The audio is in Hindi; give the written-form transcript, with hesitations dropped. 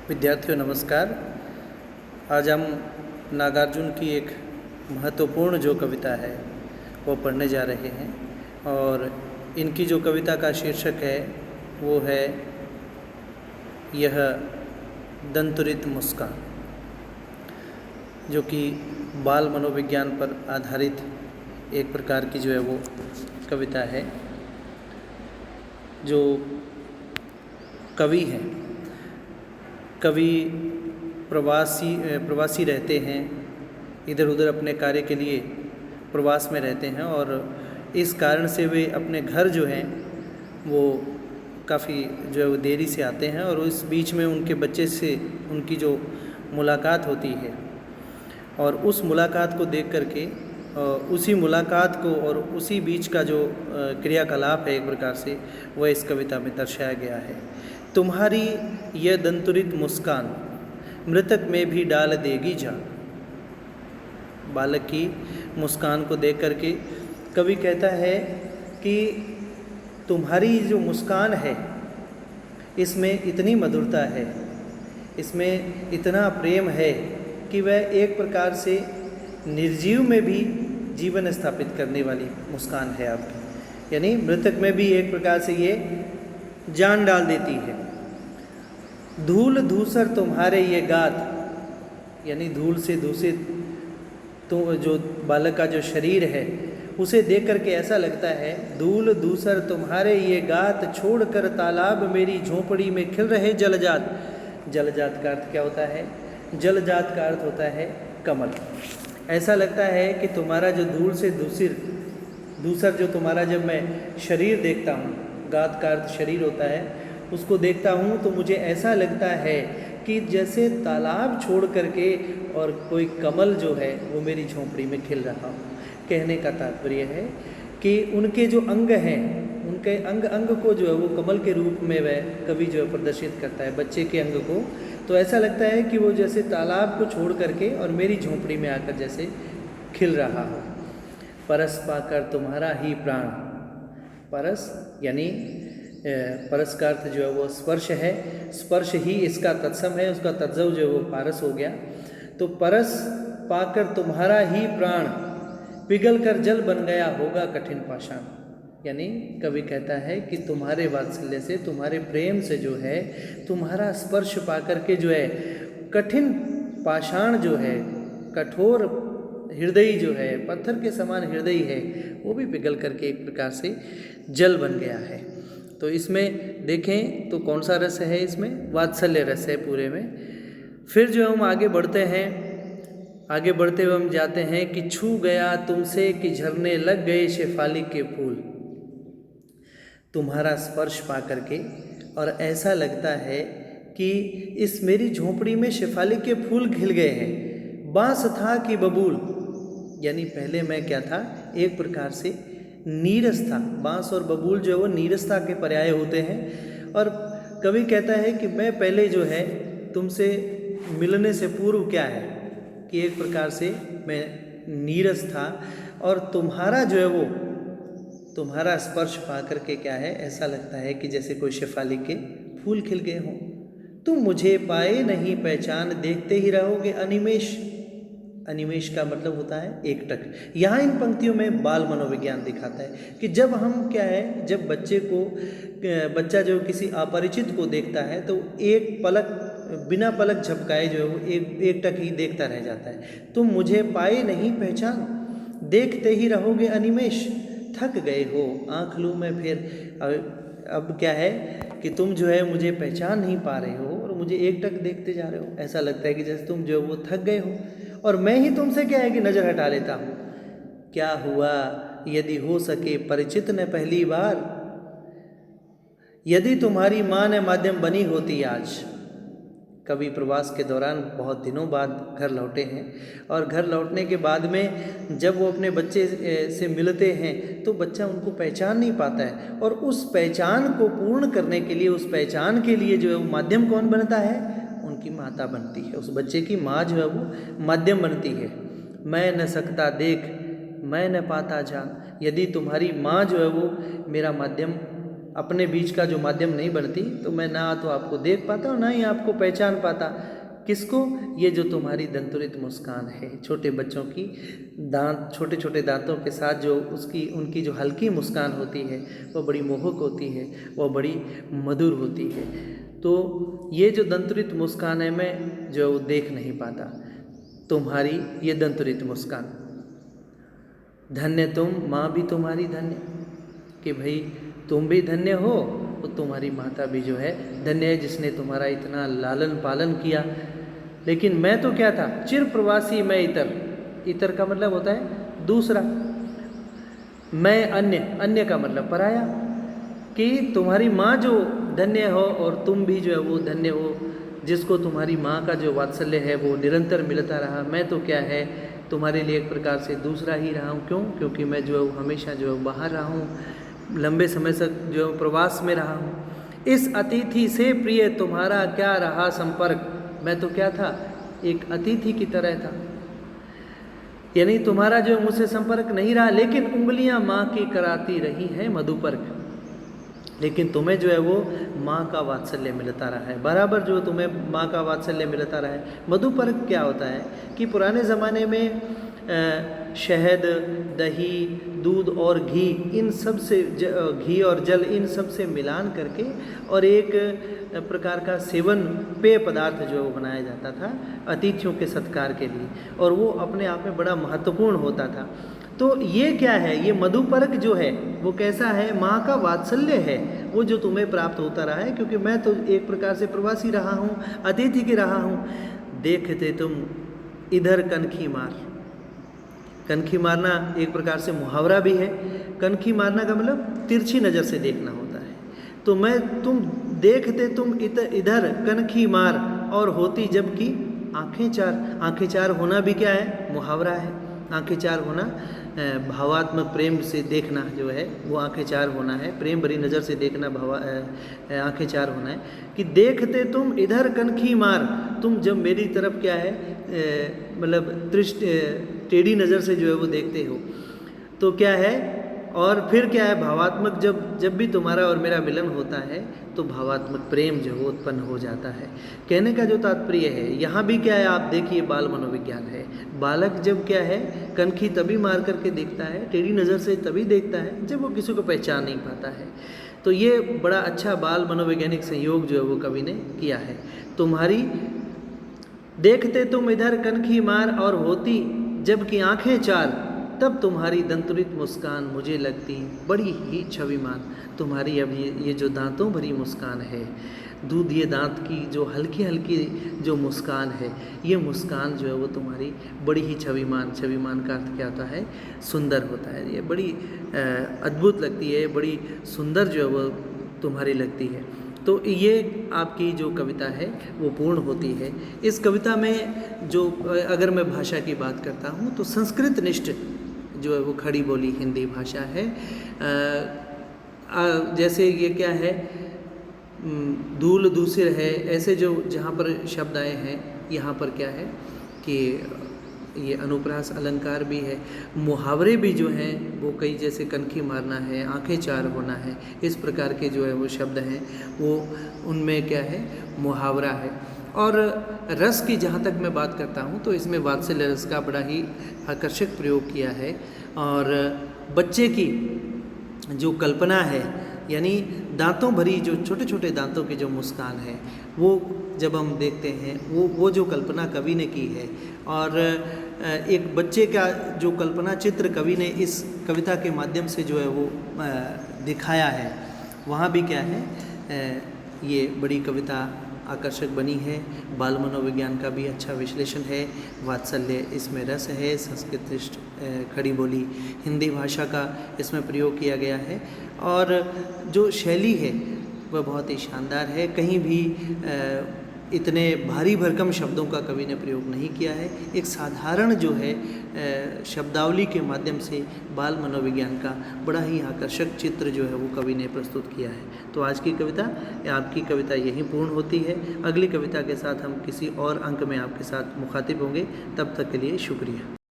विद्यार्थियों नमस्कार। आज हम नागार्जुन की एक महत्वपूर्ण जो कविता है वो पढ़ने जा रहे हैं और इनकी जो कविता का शीर्षक है वो है यह दंतुरित मुस्कान, जो कि बाल मनोविज्ञान पर आधारित एक प्रकार की जो है वो कविता है। जो कवि हैं, कवि प्रवासी रहते हैं, इधर उधर अपने कार्य के लिए प्रवास में रहते हैं और इस कारण से वे अपने घर जो हैं वो काफ़ी जो है वो देरी से आते हैं और उस बीच में उनके बच्चे से उनकी जो मुलाकात होती है और उस मुलाकात को देख करके उसी मुलाकात को और उसी बीच का जो क्रियाकलाप है एक प्रकार से वह इस कविता में दर्शाया गया है। तुम्हारी यह दंतुरित मुस्कान मृतक में भी डाल देगी जान। बालक की मुस्कान को देख करके कवि कहता है कि तुम्हारी जो मुस्कान है इसमें इतनी मधुरता है, इसमें इतना प्रेम है कि वह एक प्रकार से निर्जीव में भी जीवन स्थापित करने वाली मुस्कान है आपकी, यानी मृतक में भी एक प्रकार से ये जान डाल देती है। धूल धूसर तुम्हारे ये गात, यानी धूल से दूषित तो जो बालक का जो शरीर है उसे देख करके ऐसा लगता है, धूल धूसर तुम्हारे ये गात, छोड़कर तालाब मेरी झोंपड़ी में खिल रहे जलजात। जलजात का अर्थ क्या होता है? जलजात का अर्थ होता है कमल। ऐसा लगता है कि तुम्हारा जो धूल से दूसर जो तुम्हारा जब मैं शरीर देखता हूँ, गात का अर्थ शरीर होता है, उसको देखता हूँ तो मुझे ऐसा लगता है कि जैसे तालाब छोड़ करके और कोई कमल जो है वो मेरी झोंपड़ी में खिल रहा हो। कहने का तात्पर्य है कि उनके जो अंग हैं, उनके अंग अंग को जो है वो कमल के रूप में वह कवि जो है प्रदर्शित करता है, बच्चे के अंग को। तो ऐसा लगता है कि वो जैसे तालाब को छोड़ करके और मेरी झोंपड़ी में आकर जैसे खिल रहा हो। परस पाकर तुम्हारा ही प्राण, परस यानी परस का अर्थ जो है वो स्पर्श है, स्पर्श ही इसका तत्सम है, उसका तत्जव जो है वो पारस हो गया। तो परस पाकर तुम्हारा ही प्राण, पिघल कर जल बन गया होगा कठिन पाषाण। यानी कवि कहता है कि तुम्हारे वात्सल्य से, तुम्हारे प्रेम से जो है, तुम्हारा स्पर्श पाकर के जो है कठिन पाषाण जो है, कठोर हृदय जो है, पत्थर के समान हृदय है, वो भी पिघल करके एक प्रकार से जल बन गया है। तो इसमें देखें तो कौन सा रस है? इसमें वात्सल्य रस है पूरे में। फिर जो हम आगे बढ़ते हैं, आगे बढ़ते हुए हम जाते हैं कि छू गया तुमसे कि झरने लग गए शेफाली के फूल। तुम्हारा स्पर्श पा करके और ऐसा लगता है कि इस मेरी झोंपड़ी में शेफाली के फूल खिल गए हैं। बांस था कि बबूल, यानी पहले मैं क्या था? एक प्रकार से नीरस था। बांस और बबूल जो है वो नीरसता के पर्याय होते हैं और कवि कहता है कि मैं पहले जो है तुमसे मिलने से पूर्व क्या है कि एक प्रकार से मैं नीरस था और तुम्हारा जो है वो तुम्हारा स्पर्श पा करके क्या है, ऐसा लगता है कि जैसे कोई शेफाली के फूल खिल गए हों। तुम मुझे पाए नहीं पहचान, देखते ही रहोगे अनिमेष। अनिमेष का मतलब होता है एकटक। यहाँ इन पंक्तियों में बाल मनोविज्ञान दिखाता है कि जब हम क्या है, जब बच्चा जो किसी अपरिचित को देखता है तो एक पलक, बिना पलक झपकाए जो है वो एकटक ही देखता रह जाता है। तुम मुझे पाए नहीं पहचान, देखते ही रहोगे अनिमेष, थक गए हो आँख लूँ मैं फिर। अब क्या है कि तुम जो है मुझे पहचान नहीं पा रहे हो और मुझे एकटक देखते जा रहे हो। ऐसा लगता है कि जैसे तुम जो है वो थक गए हो और मैं ही तुमसे क्या है कि नज़र हटा लेता हूँ। क्या हुआ यदि हो सके परिचित न पहली बार, यदि तुम्हारी माँ ने माध्यम बनी होती आज। कवि प्रवास के दौरान बहुत दिनों बाद घर लौटे हैं और घर लौटने के बाद में जब वो अपने बच्चे से मिलते हैं तो बच्चा उनको पहचान नहीं पाता है और उस पहचान को पूर्ण करने के लिए, उस पहचान के लिए जो है वो माध्यम कौन बनता है? उनकी माता बनती है। उस बच्चे की माँ जो है वो माध्यम बनती है। मैं न सकता देख, मैं न पाता जान, यदि तुम्हारी माँ जो है वो मेरा माध्यम अपने बीच का जो माध्यम नहीं बनती तो मैं ना तो आपको देख पाता और ना ही आपको पहचान पाता। किसको? ये जो तुम्हारी दंतुरित मुस्कान है, छोटे बच्चों की दांत, छोटे छोटे दांतों के साथ जो उनकी जो हल्की मुस्कान होती है वह बड़ी मोहक होती है, वह बड़ी मधुर होती है। तो ये जो दंतुरित मुस्कान है मैं जो देख नहीं पाता, तुम्हारी ये दंतुरित मुस्कान। धन्य तुम, माँ भी तुम्हारी धन्य, कि भाई तुम भी धन्य हो और तुम्हारी माता भी जो है धन्य है, जिसने तुम्हारा इतना लालन पालन किया। लेकिन मैं तो क्या था? चिर प्रवासी मैं इतर। इतर का मतलब होता है दूसरा, मैं अन्य, अन्य का मतलब पराया। कि तुम्हारी माँ जो धन्य हो और तुम भी जो है वो धन्य हो, जिसको तुम्हारी माँ का जो वात्सल्य है वो निरंतर मिलता रहा। मैं तो क्या है तुम्हारे लिए एक प्रकार से दूसरा ही रहा हूँ। क्यों? क्योंकि मैं जो है हमेशा जो है बाहर रहा हूँ, लंबे समय तक जो प्रवास में रहा हूँ। इस अतिथि से प्रिय तुम्हारा क्या रहा संपर्क। मैं तो क्या था? एक अतिथि की तरह था, यानी तुम्हारा जो मुझसे संपर्क नहीं रहा, लेकिन उंगलियां माँ की कराती रही हैं मधुपर्क। लेकिन तुम्हें जो है वो माँ का वात्सल्य मिलता रहा है, बराबर जो तुम्हें माँ का वात्सल्य मिलता रहा है। मधुपर्क क्या होता है कि पुराने ज़माने में शहद, दही, दूध और घी, इन सब से घी और जल इन सब से मिलान करके और एक प्रकार का सेवन पेय पदार्थ जो है वो बनाया जाता था अतिथियों के सत्कार के लिए, और वो अपने आप में बड़ा महत्वपूर्ण होता था। तो ये क्या है? ये मधुपर्क जो है वो कैसा है? माँ का वात्सल्य है वो, जो तुम्हें प्राप्त होता रहा है। क्योंकि मैं तो एक प्रकार से प्रवासी रहा हूँ, अतिथि की रहा हूँ। देखते तुम इधर कनखी मार। कनखी मारना एक प्रकार से मुहावरा भी है। कनखी मारना का मतलब तिरछी नज़र से देखना होता है। तो तुम देखते तुम इधर कनखी मार, और होती जबकि आंखें चार। आंखें चार होना भी क्या है? मुहावरा है। आंखें चार होना भावात्मक प्रेम से देखना जो है वो आंखें चार होना है, प्रेम भरी नज़र से देखना आंखें चार होना है। कि देखते तुम इधर कनखी मार, तुम जब मेरी तरफ क्या है मतलब टेढ़ी नज़र से जो है वो देखते हो तो क्या है, और फिर क्या है भावात्मक, जब भी तुम्हारा और मेरा मिलन होता है तो भावात्मक प्रेम जो है उत्पन्न हो जाता है। कहने का जो तात्पर्य है यहाँ भी क्या है, आप देखिए बाल मनोविज्ञान है। बालक जब क्या है कनखी तभी मार करके देखता है, टेढ़ी नज़र से तभी देखता है जब वो किसी को पहचान नहीं पाता है। तो ये बड़ा अच्छा बाल मनोवैज्ञानिक संयोग जो है वो कवि ने किया है। तुम्हारी देखते तुम इधर कनखी मार, और होती जबकि आंखें चार, तब तुम्हारी दंतुरित मुस्कान मुझे लगती बड़ी ही छविमान। तुम्हारी अब ये जो दांतों भरी मुस्कान है, दूध ये दांत की जो हल्की हल्की जो मुस्कान है, ये मुस्कान जो है वो तुम्हारी बड़ी ही छविमान। छविमान का अर्थ क्या होता है? सुंदर होता है। ये बड़ी अद्भुत लगती है, बड़ी सुंदर जो है वो तुम्हारी लगती है। तो ये आपकी जो कविता है वो पूर्ण होती है। इस कविता में जो अगर मैं भाषा की बात करता हूँ तो संस्कृत निष्ठ जो है वो खड़ी बोली हिंदी भाषा है। जैसे ये क्या है, धूल दूसर है, ऐसे जो जहाँ पर शब्द आए हैं यहाँ पर क्या है कि ये अनुप्रास अलंकार भी है। मुहावरे भी जो हैं वो कई, जैसे कनखी मारना है, आंखें चार होना है, इस प्रकार के जो है वो शब्द हैं वो उनमें क्या है मुहावरा है। और रस की जहाँ तक मैं बात करता हूँ तो इसमें वात्सल्य रस का बड़ा ही आकर्षक प्रयोग किया है। और बच्चे की जो कल्पना है, यानी दांतों भरी जो छोटे छोटे दांतों की जो मुस्कान है, वो जब हम देखते हैं वो जो कल्पना कवि ने की है, और एक बच्चे का जो कल्पना चित्र कवि ने इस कविता के माध्यम से जो है वो दिखाया है, वहाँ भी क्या है ये बड़ी कविता आकर्षक बनी है। बाल मनोविज्ञान का भी अच्छा विश्लेषण है, वात्सल्य इसमें रस है, संस्कृत खड़ी बोली हिंदी भाषा का इसमें प्रयोग किया गया है, और जो शैली है वह बहुत ही शानदार है। कहीं भी इतने भारी भरकम शब्दों का कवि ने प्रयोग नहीं किया है। एक साधारण जो है शब्दावली के माध्यम से बाल मनोविज्ञान का बड़ा ही आकर्षक चित्र जो है वो कवि ने प्रस्तुत किया है। तो आज की कविता या आपकी कविता यहीं पूर्ण होती है। अगली कविता के साथ हम किसी और अंक में आपके साथ मुखातिब होंगे। तब तक के लिए शुक्रिया।